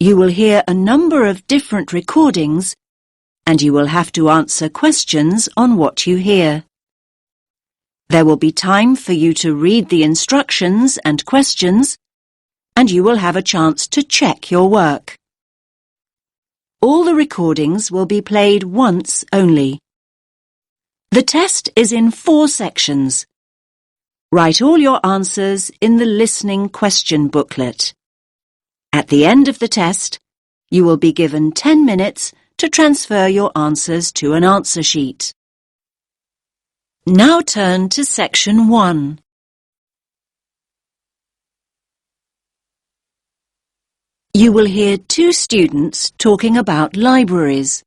You will hear a number of different recordings, and you will have to answer questions on what you hear. There will be time for you to read the instructions and questions, and you will have a chance to check your work. All the recordings will be played once only. The test is in 4 sections. Write all your answers in the listening question booklet. At the end of the test, you will be given 10 minutes to transfer your answers to an answer sheet. Now turn to Section 1. You will hear 2 students talking about libraries.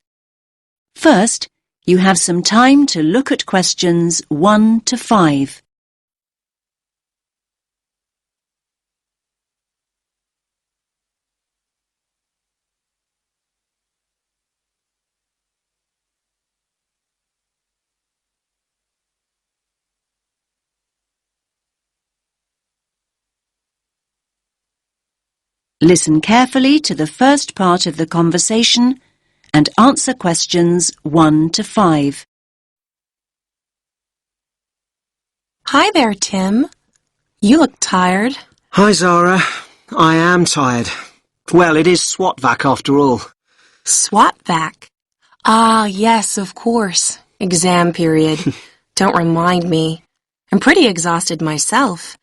First, you have some time to look at questions 1 to 5. Listen carefully to the first part of the conversation and answer questions 1 to 5. Hi there, Tim. You look tired. Hi, Zara. I am tired. Well, it is SWOT-vac after all. SWOT-vac? Ah, yes, of course. Exam period. Don't remind me. I'm pretty exhausted myself.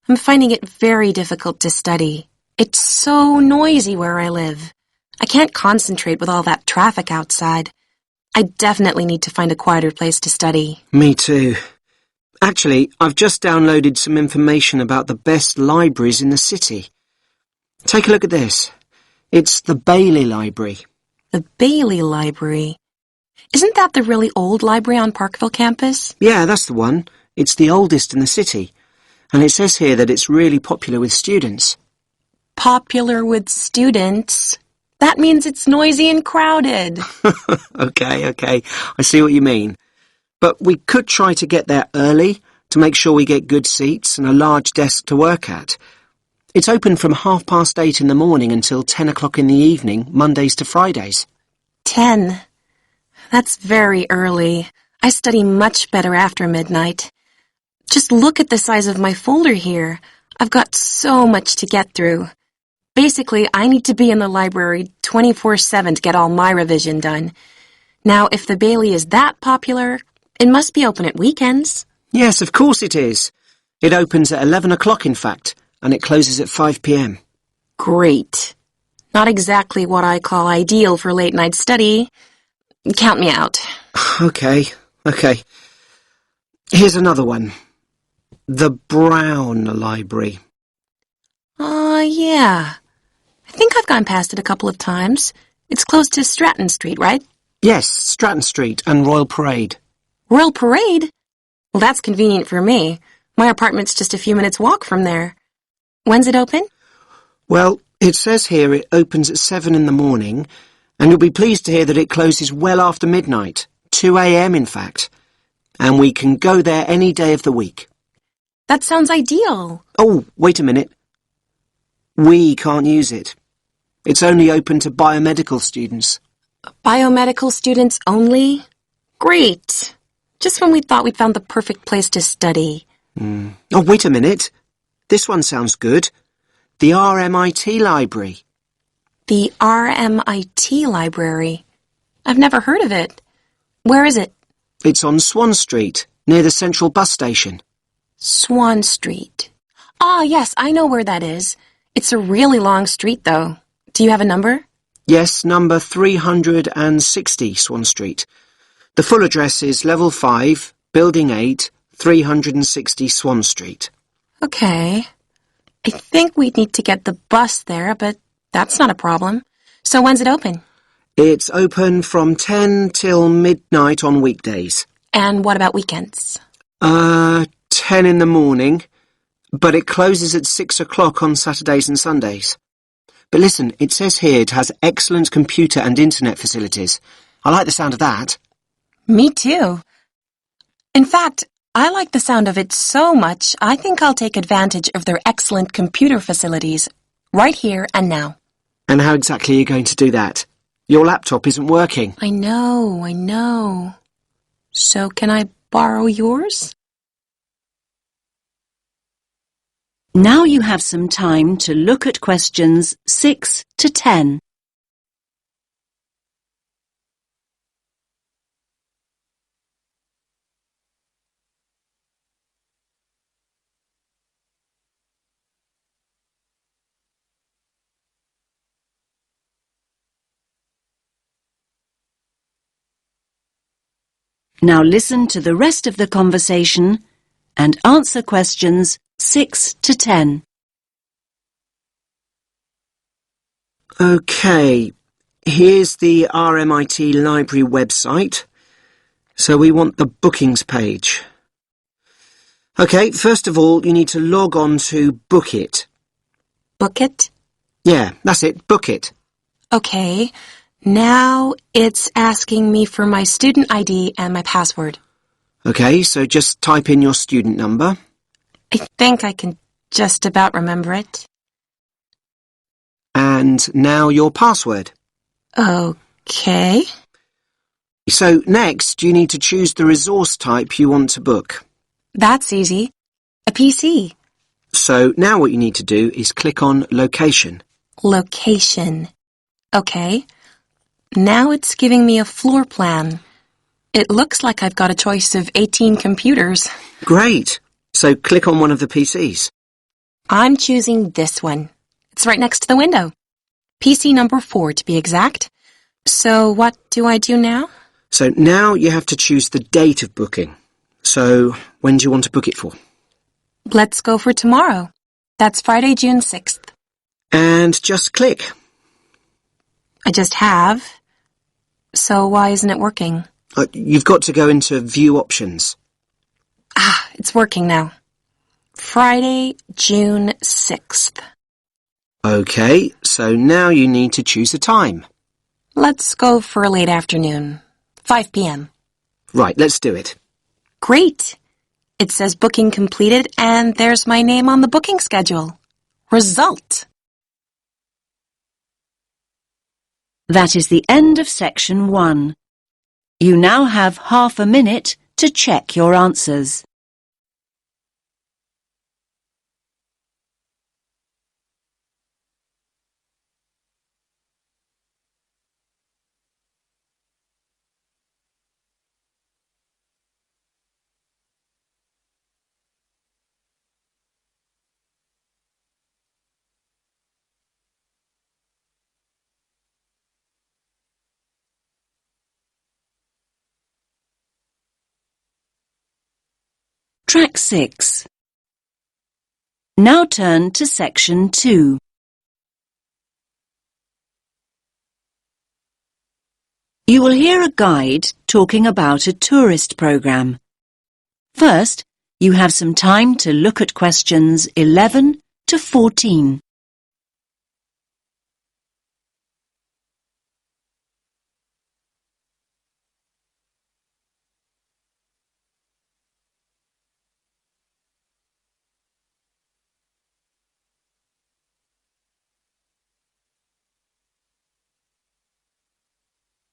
I'm finding it very difficult to study. It's so noisy where I live. I can't concentrate with all that traffic outside. I definitely need to find a quieter place to study. Me too. Actually, I've just downloaded some information about the best libraries in the city. Take a look at this. It's the Bailey Library. The Bailey Library? Isn't that the really old library on Parkville campus? Yeah, that's the one. It's the oldest in the city. And it says here that it's really popular with students. Popular with students? That means it's noisy and crowded. Okay. I see what you mean. But we could try to get there early to make sure we get good seats and a large desk to work at. It's open from 8:30 in the morning until 10 o'clock in the evening, Mondays to Fridays. 10. That's very early. I study much better after midnight. Just look at the size of my folder here. I've got so much to get through. Basically, I need to be in the library 24/7 to get all my revision done. Now, if the Bailey is that popular, it must be open at weekends. Yes, of course it is. It opens at 11 o'clock, in fact, and it closes at 5 p.m. Great. Not exactly what I call ideal for late-night study. Count me out. Okay. Here's another one. The Brown Library. Yeah. I think I've gone past it a couple of times. It's close to Stratton Street, right? Yes, Stratton Street and Royal Parade. Royal Parade? Well, that's convenient for me. My apartment's just a few minutes' walk from there. When's it open? Well, it says here it opens at 7 in the morning, and you'll be pleased to hear that it closes well after midnight, 2 a.m. in fact. And we can go there any day of the week. That sounds ideal. Oh, wait a minute. We can't use it. It's only open to biomedical students. Biomedical students only? Great. Just when we thought we'd found the perfect place to study. Oh, wait a minute. This one sounds good. The RMIT Library. The RMIT Library? I've never heard of it. Where is it? It's on Swan Street, near the Central Bus Station. Swan Street. Ah, yes, I know where that is. It's a really long street, though. Do you have a number? Yes, number 360 Swan Street. The full address is Level 5, Building 8, 360 Swan Street. Okay. I think we'd need to get the bus there, but that's not a problem. So when's it open? It's open from 10 till midnight on weekdays. And what about weekends? 10 in the morning, but it closes at 6 o'clock on Saturdays and Sundays. But listen, it says here it has excellent computer and internet facilities. I like the sound of that. Me too. In fact, I like the sound of it so much, I think I'll take advantage of their excellent computer facilities right here and now. And how exactly are you going to do that? Your laptop isn't working. I know. So can I borrow yours? Now you have some time to look at questions 6 to 10. Now listen to the rest of the conversation and answer questions 6 to 10. OK, here's the RMIT Library website. So we want the bookings page. OK, first of all, you need to log on to Book It. Book it? Yeah, that's it, Book It. Okay. Now it's asking me for my student ID and my password. OK, so just type in your student number. I think I can just about remember it. And now your password. Okay. So next, you need to choose the resource type you want to book. That's easy. A PC. So now what you need to do is click on Location. Location. Okay. Now it's giving me a floor plan. It looks like I've got a choice of 18 computers. Great! So click on one of the PCs. I'm choosing this one. It's right next to the window. PC number 4 to be exact. So what do I do now? So now you have to choose the date of booking. So when do you want to book it for? Let's go for tomorrow. That's Friday, June 6th. And just click. I just have. So why isn't it working? You've got to go into View Options. It's working now. Friday, June 6th. OK, so now you need to choose a time. Let's go for a late afternoon. 5 p.m. Right, let's do it. Great! It says booking completed and there's my name on the booking schedule. Result! That is the end of section 1. You now have half a minute to check your answers. Track 6. Now turn to section 2. You will hear a guide talking about a tourist program. First, you have some time to look at questions 11 to 14.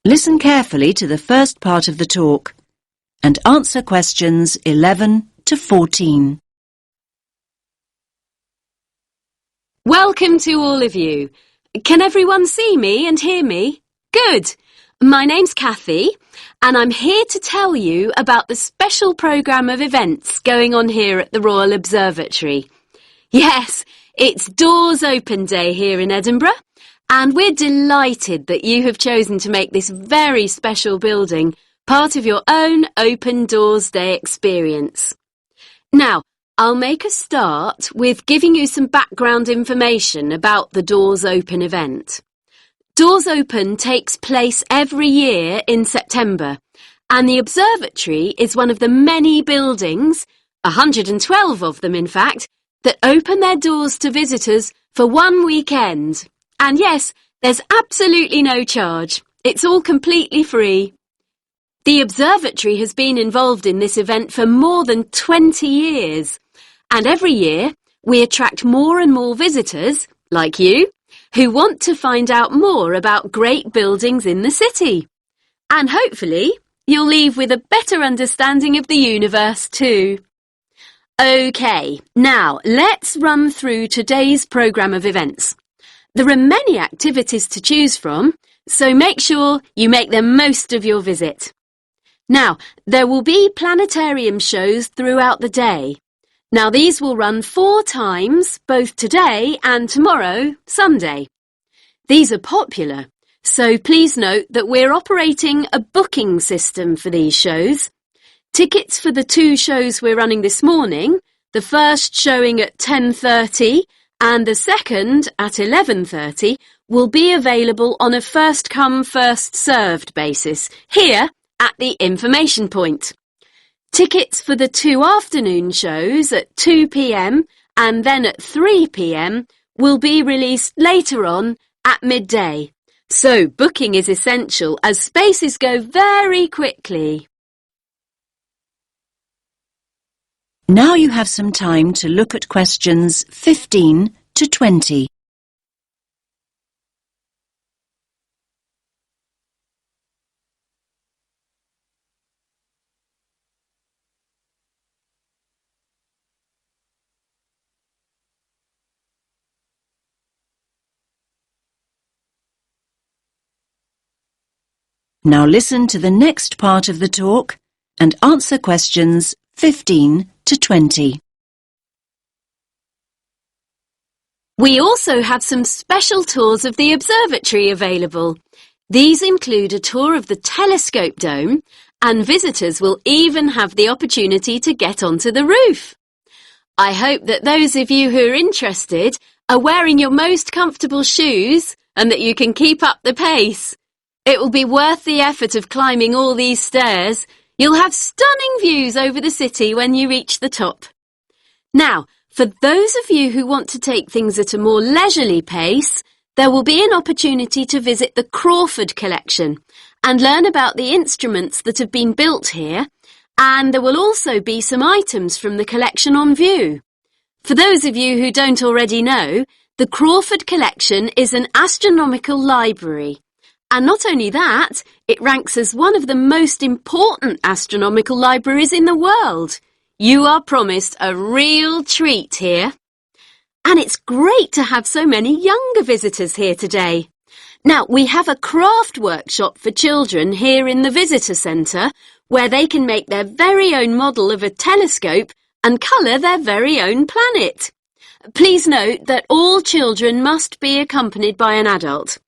Listen carefully to the first part of the talk and answer questions 11 to 14. Welcome to all of you. Can everyone see me and hear me? Good. My name's Kathy, and I'm here to tell you about the special programme of events going on here at the Royal Observatory. Yes, it's Doors Open Day here in Edinburgh, and we're delighted that you have chosen to make this very special building part of your own Open Doors Day experience. Now, I'll make a start with giving you some background information about the Doors Open event. Doors Open takes place every year in September, and the observatory is one of the many buildings, 112 of them in fact, that open their doors to visitors for one weekend. And yes, there's absolutely no charge. It's all completely free. The observatory has been involved in this event for more than 20 years. And every year, we attract more and more visitors, like you, who want to find out more about great buildings in the city. And hopefully, you'll leave with a better understanding of the universe too. OK, now let's run through today's programme of events. There are many activities to choose from, so make sure you make the most of your visit. Now, there will be planetarium shows throughout the day. Now, these will run 4 times, both today and tomorrow, Sunday. These are popular, so please note that we're operating a booking system for these shows. Tickets for the 2 shows we're running this morning, the first showing at 10:30 and the second at 11:30, will be available on a first-come, first-served basis here at the information point. Tickets for the 2 afternoon shows at 2 p.m. and then at 3 p.m. will be released later on at midday. So booking is essential as spaces go very quickly. Now you have some time to look at questions 15 to 20. Now listen to the next part of the talk and answer questions 15 to 20. We also have some special tours of the observatory available. These include a tour of the telescope dome, and visitors will even have the opportunity to get onto the roof. I hope that those of you who are interested are wearing your most comfortable shoes and that you can keep up the pace. It will be worth the effort of climbing all these stairs. You'll have stunning views over the city when you reach the top. Now, for those of you who want to take things at a more leisurely pace, there will be an opportunity to visit the Crawford collection and learn about the instruments that have been built here, and there will also be some items from the collection on view. For those of you who don't already know, the Crawford collection is an astronomical library. And not only that, it ranks as one of the most important astronomical libraries in the world. You are promised a real treat here. And it's great to have so many younger visitors here today. Now, we have a craft workshop for children here in the visitor centre where they can make their very own model of a telescope and colour their very own planet. Please note that all children must be accompanied by an adult.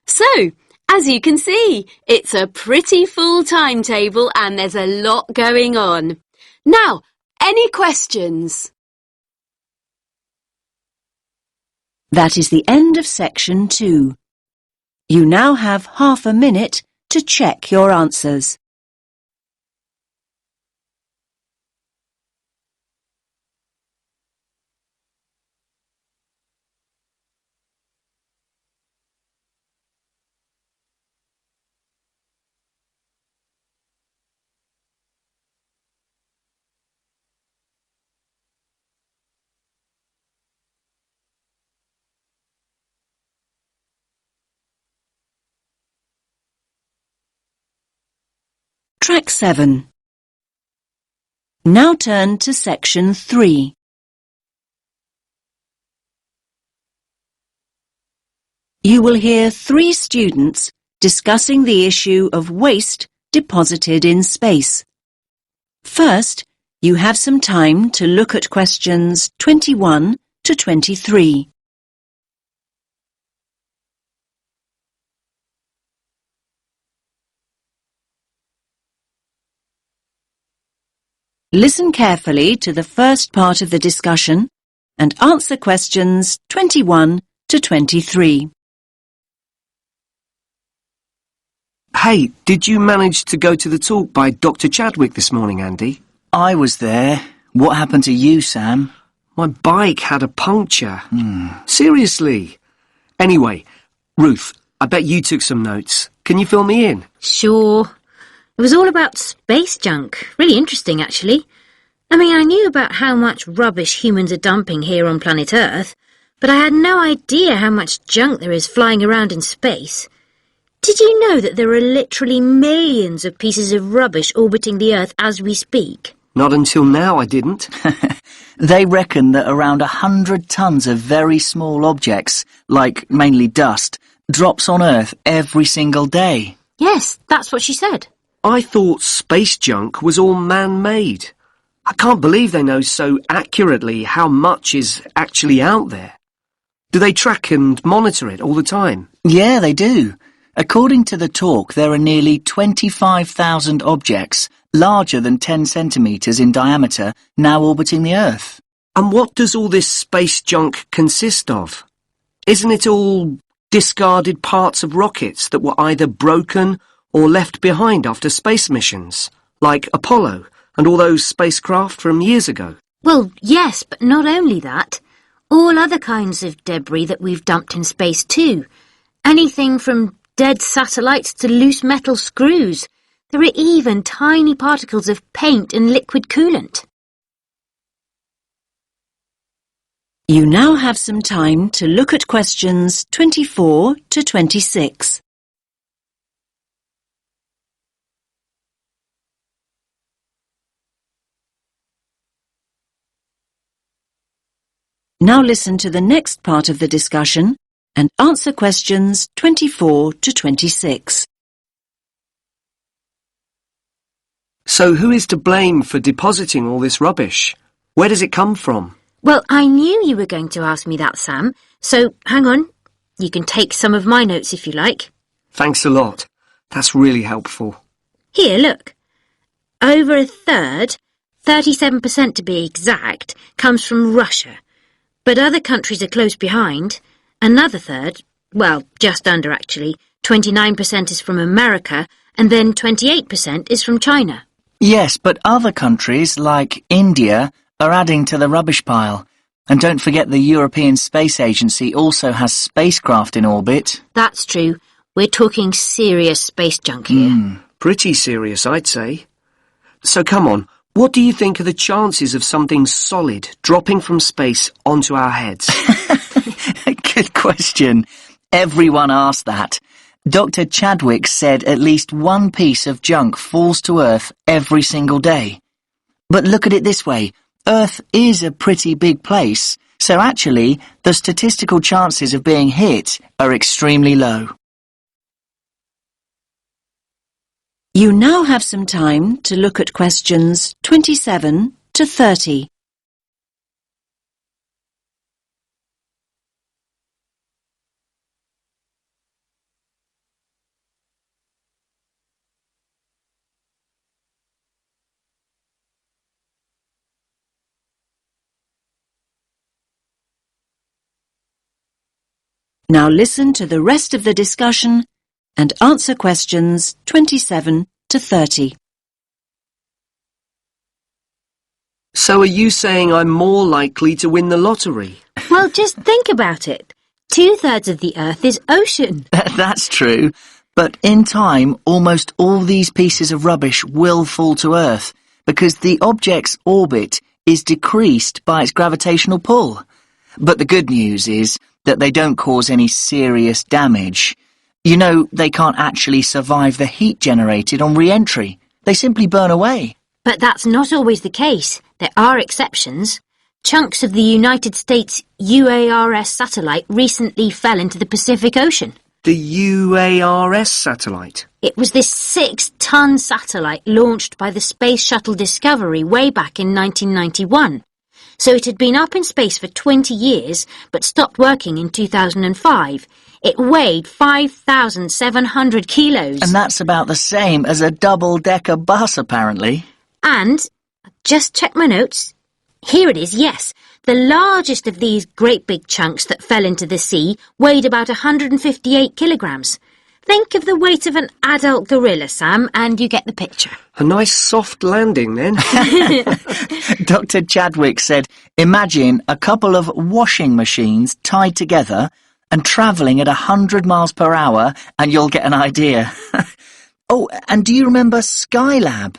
So, as you can see, it's a pretty full timetable and there's a lot going on. Now, any questions? That is the end of section 2. You now have half a minute to check your answers. Track 7. Now turn to section 3. You will hear 3 students discussing the issue of waste deposited in space. First, you have some time to look at questions 21 to 23. Listen carefully to the first part of the discussion and answer questions 21 to 23. Hey, did you manage to go to the talk by Dr. Chadwick this morning, Andy? I was there. What happened to you, Sam? My bike had a puncture. Seriously. Anyway, Ruth, I bet you took some notes. Can you fill me in? Sure. It was all about space junk. Really interesting, actually. I mean, I knew about how much rubbish humans are dumping here on planet Earth, but I had no idea how much junk there is flying around in space. Did you know that there are literally millions of pieces of rubbish orbiting the Earth as we speak? Not until now, I didn't. They reckon that around 100 tons of very small objects, like mainly dust, drops on Earth every single day. Yes, that's what she said. I thought space junk was all man-made. I can't believe they know so accurately how much is actually out there. Do they track and monitor it all the time? Yeah, they do. According to the talk, there are nearly 25,000 objects, larger than 10 centimetres in diameter, now orbiting the Earth. And what does all this space junk consist of? Isn't it all discarded parts of rockets that were either broken or left behind after space missions, like Apollo and all those spacecraft from years ago? Well, yes, but not only that. All other kinds of debris that we've dumped in space too. Anything from dead satellites to loose metal screws. There are even tiny particles of paint and liquid coolant. You now have some time to look at questions 24 to 26. Now listen to the next part of the discussion and answer questions 24 to 26. So who is to blame for depositing all this rubbish? Where does it come from? Well, I knew you were going to ask me that, Sam, so hang on. You can take some of my notes if you like. Thanks a lot. That's really helpful. Here, look. Over a third, 37% to be exact, comes from Russia. But other countries are close behind. Another third, well, just under actually, 29% is from America, and then 28% is from China. Yes, but other countries, like India, are adding to the rubbish pile. And don't forget the European Space Agency also has spacecraft in orbit. That's true. We're talking serious space junk here. Pretty serious, I'd say. So come on, what do you think are the chances of something solid dropping from space onto our heads? Good question. Everyone asked that. Dr. Chadwick said at least one piece of junk falls to Earth every single day. But look at it this way. Earth is a pretty big place, so actually the statistical chances of being hit are extremely low. You now have some time to look at questions 27 to 30. Now listen to the rest of the discussion and answer questions 27 to 30. So are you saying I'm more likely to win the lottery? Well, just think about it. 2/3 of the Earth is ocean. That's true. But in time, almost all these pieces of rubbish will fall to Earth because the object's orbit is decreased by its gravitational pull. But the good news is that they don't cause any serious damage. You know, they can't actually survive the heat generated on re-entry. They simply burn away. But that's not always the case. There are exceptions. Chunks of the United States UARS satellite recently fell into the Pacific Ocean. The UARS satellite? It was this 6-ton satellite launched by the Space Shuttle Discovery way back in 1991. So it had been up in space for 20 years, but stopped working in 2005. It weighed 5,700 kilos. And that's about the same as a double-decker bus, apparently. And, just check my notes. Here it is, yes. The largest of these great big chunks that fell into the sea weighed about 158 kilograms. Think of the weight of an adult gorilla, Sam, and you get the picture. A nice soft landing, then. Dr. Chadwick said, imagine a couple of washing machines tied together and travelling at 100 miles per hour, and you'll get an idea. Oh, and do you remember Skylab?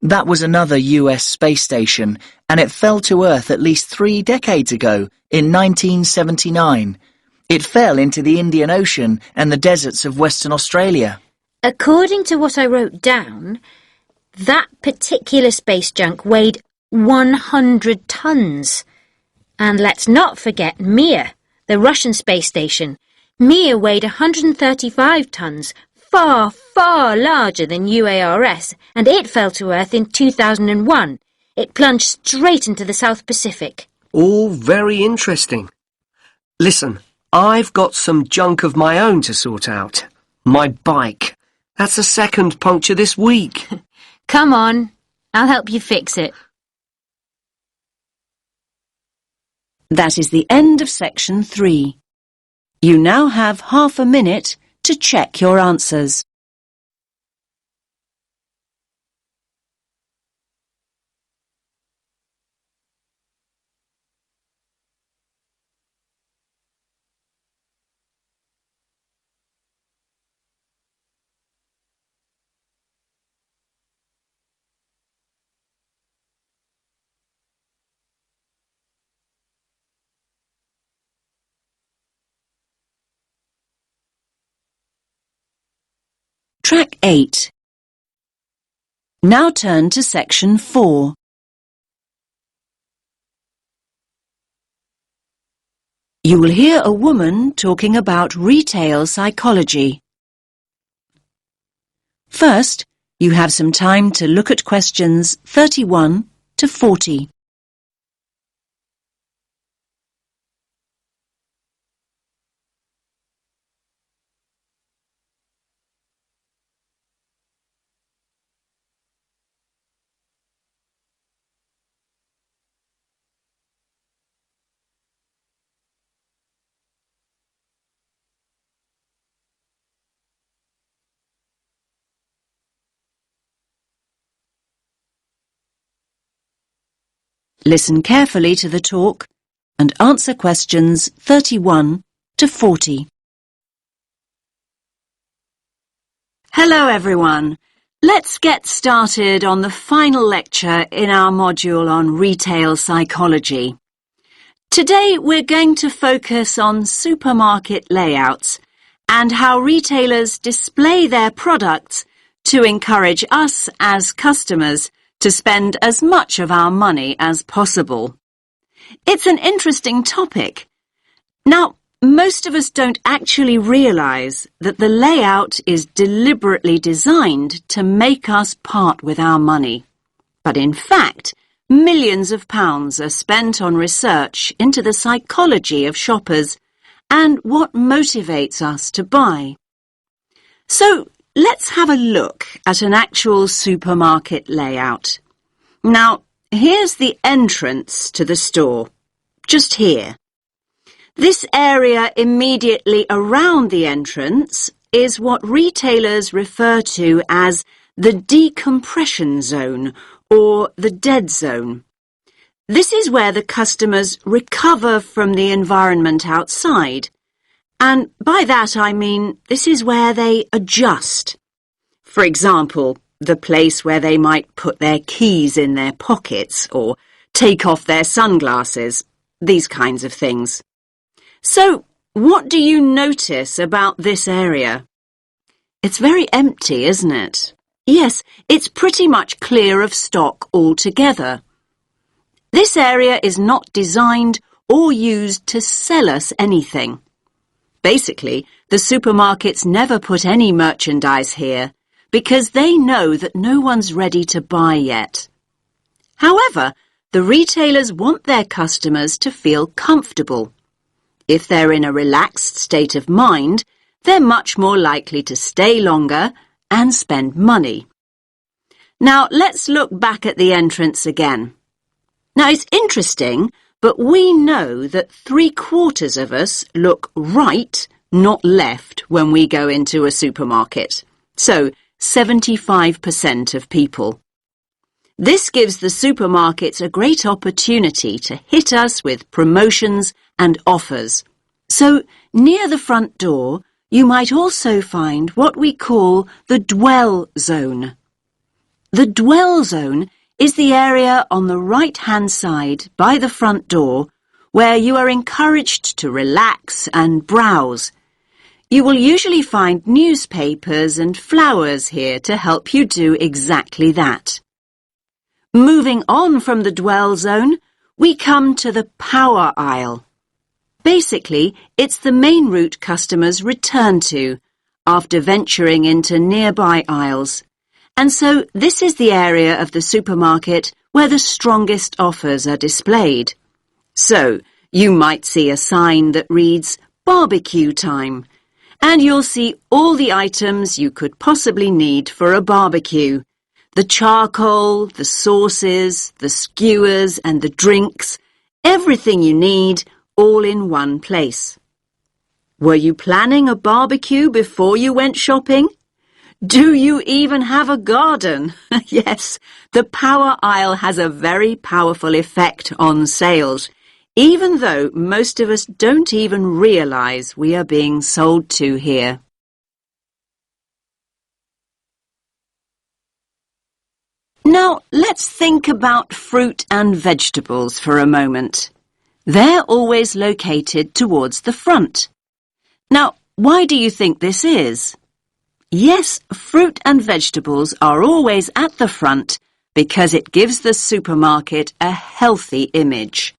That was another US space station, and it fell to Earth at least 3 decades ago, in 1979. It fell into the Indian Ocean and the deserts of Western Australia. According to what I wrote down, that particular space junk weighed 100 tons. And let's not forget Mir, the Russian space station. Mir weighed 135 tons, far, far larger than UARS, and it fell to Earth in 2001. It plunged straight into the South Pacific. All very interesting. Listen, I've got some junk of my own to sort out. My bike. That's the second puncture this week. Come on, I'll help you fix it. That is the end of section 3. You now have half a minute to check your answers. Track 8. Now turn to section 4. You will hear a woman talking about retail psychology. First, you have some time to look at questions 31 to 40. Listen carefully to the talk and answer questions 31 to 40. Hello everyone. Let's get started on the final lecture in our module on retail psychology. Today we're going to focus on supermarket layouts and how retailers display their products to encourage us as customers to spend as much of our money as possible. It's an interesting topic. Now, most of us don't actually realise that the layout is deliberately designed to make us part with our money. But in fact, millions of pounds are spent on research into the psychology of shoppers and what motivates us to buy. So, let's have a look at an actual supermarket layout. Now, here's the entrance to the store, just here. This area immediately around the entrance is what retailers refer to as the decompression zone or the dead zone. This is where the customers recover from the environment outside. And by that I mean this is where they adjust. For example, the place where they might put their keys in their pockets or take off their sunglasses, these kinds of things. So, what do you notice about this area? It's very empty, isn't it? Yes, it's pretty much clear of stock altogether. This area is not designed or used to sell us anything. Basically, the supermarkets never put any merchandise here because they know that no one's ready to buy yet. However, the retailers want their customers to feel comfortable. If they're in a relaxed state of mind, they're much more likely to stay longer and spend money. Now, let's look back at the entrance again. Now, it's interesting, but we know that 3/4 of us look right, not left, when we go into a supermarket. So, 75% of people. This gives the supermarkets a great opportunity to hit us with promotions and offers. So, near the front door, you might also find what we call the dwell zone. The dwell zone is the area on the right-hand side by the front door where you are encouraged to relax and browse. You will usually find newspapers and flowers here to help you do exactly that. Moving on from the dwell zone, we come to the power aisle. Basically, it's the main route customers return to after venturing into nearby aisles. And so this is the area of the supermarket where the strongest offers are displayed. So you might see a sign that reads barbecue time, and you'll see all the items you could possibly need for a barbecue. The charcoal, the sauces, the skewers and the drinks, everything you need, all in one place. Were you planning a barbecue before you went shopping? Do you even have a garden? Yes, the power aisle has a very powerful effect on sales, even though most of us don't even realize we are being sold to here. Now, let's think about fruit and vegetables for a moment. They're always located towards the front. Now, why do you think this is? Yes, fruit and vegetables are always at the front because it gives the supermarket a healthy image.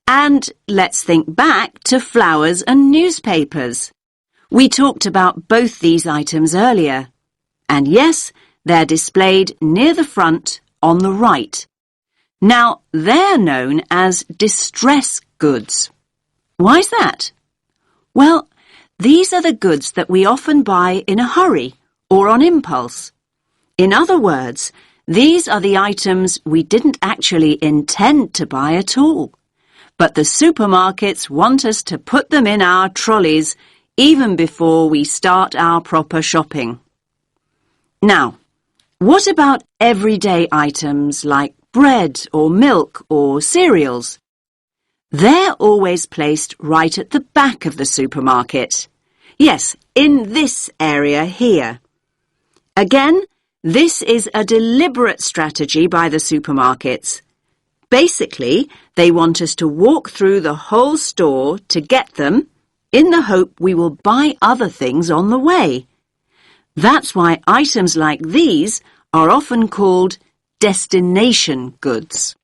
And let's think back to flowers and newspapers. We talked about both these items earlier. And yes, they're displayed near the front on the right. Now, they're known as distress goods. Why's that? Well, these are the goods that we often buy in a hurry or on impulse. In other words, these are the items we didn't actually intend to buy at all. But the supermarkets want us to put them in our trolleys even before we start our proper shopping. Now, what about everyday items like bread or milk or cereals? They're always placed right at the back of the supermarket. Yes, in this area here. Again, this is a deliberate strategy by the supermarkets. Basically, they want us to walk through the whole store to get them in the hope we will buy other things on the way. That's why items like these are often called destination goods.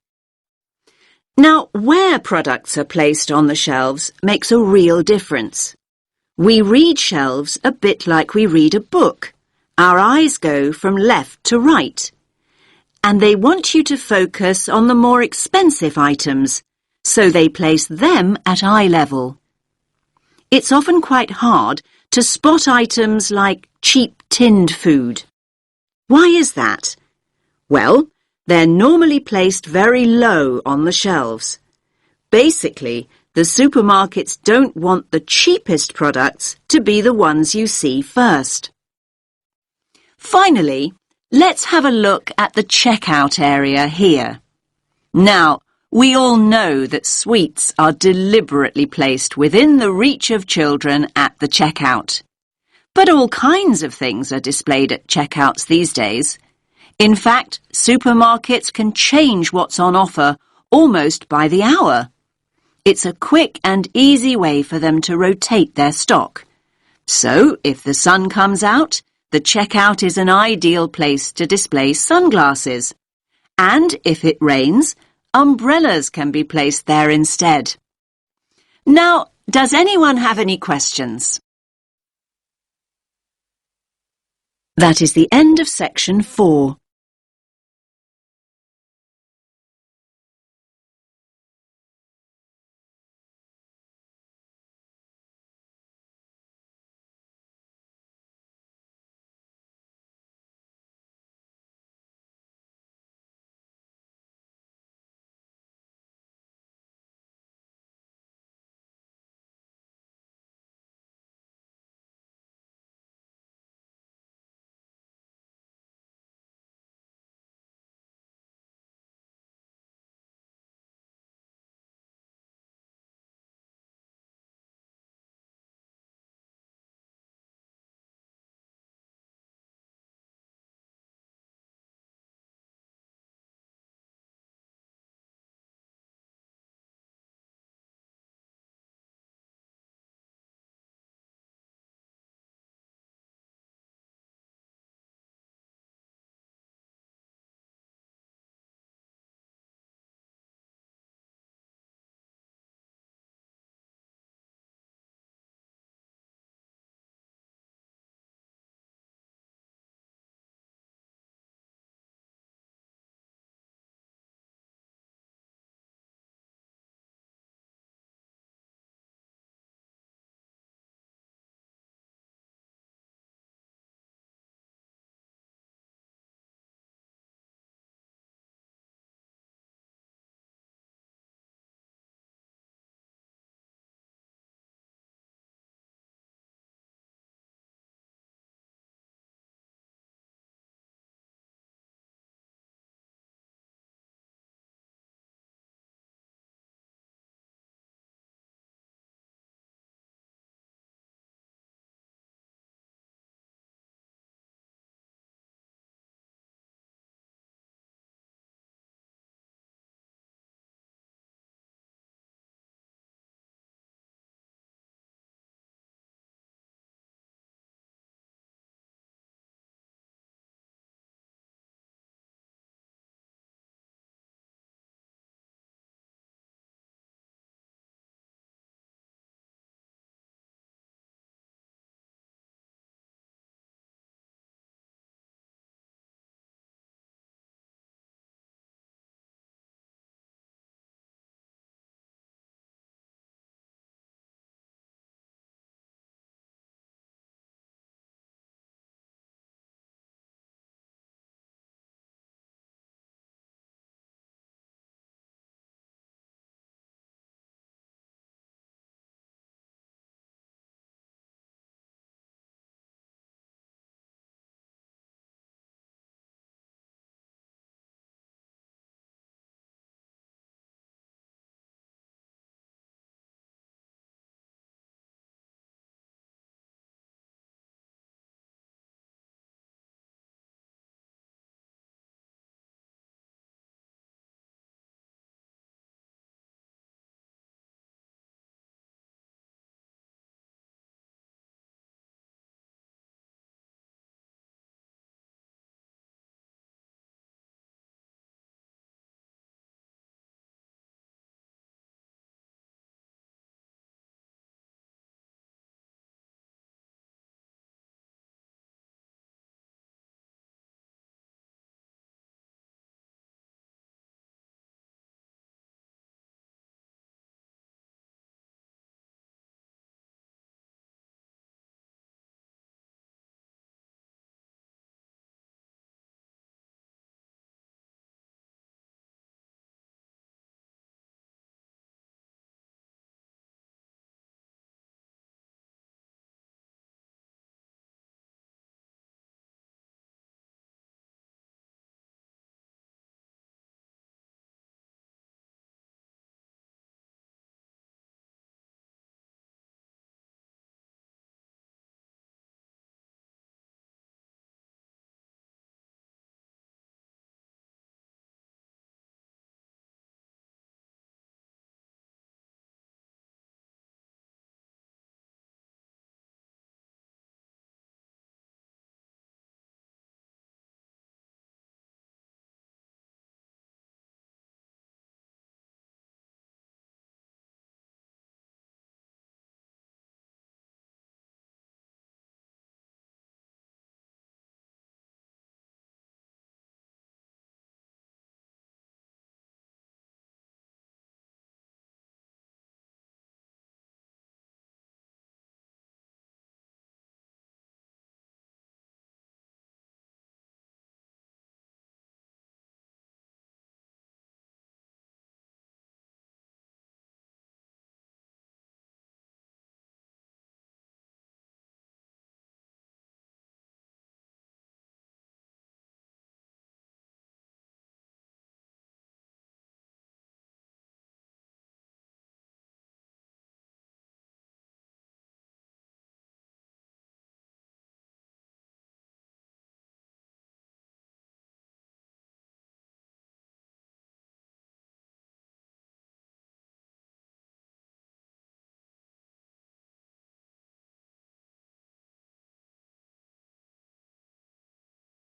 Now, where products are placed on the shelves makes a real difference. We read shelves a bit like we read a book. Our eyes go from left to right. And they want you to focus on the more expensive items, so they place them at eye level. It's often quite hard to spot items like cheap tinned food. Why is that? Well, they're normally placed very low on the shelves. Basically, the supermarkets don't want the cheapest products to be the ones you see first. Finally, let's have a look at the checkout area here. Now, we all know that sweets are deliberately placed within the reach of children at the checkout. But all kinds of things are displayed at checkouts these days. In fact, supermarkets can change what's on offer almost by the hour. It's a quick and easy way for them to rotate their stock. So, if the sun comes out, the checkout is an ideal place to display sunglasses. And if it rains, umbrellas can be placed there instead. Now, does anyone have any questions? That is the end of section 4.